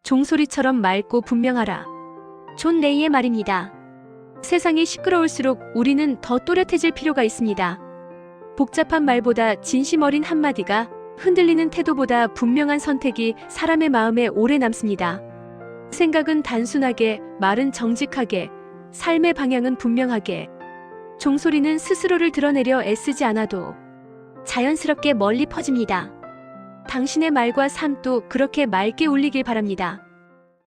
종소리처럼 맑고 분명하라. 존 레이의 말입니다. 세상이 시끄러울수록 우리는 더 또렷해질 필요가 있습니다. 복잡한 말보다 진심 어린 한마디가, 흔들리는 태도보다 분명한 선택이 사람의 마음에 오래 남습니다. 생각은 단순하게, 말은 정직하게, 삶의 방향은 분명하게. 종소리는 스스로를 드러내려 애쓰지 않아도 자연스럽게 멀리 퍼집니다. 당신의 말과 삶도 그렇게 맑게 울리길 바랍니다.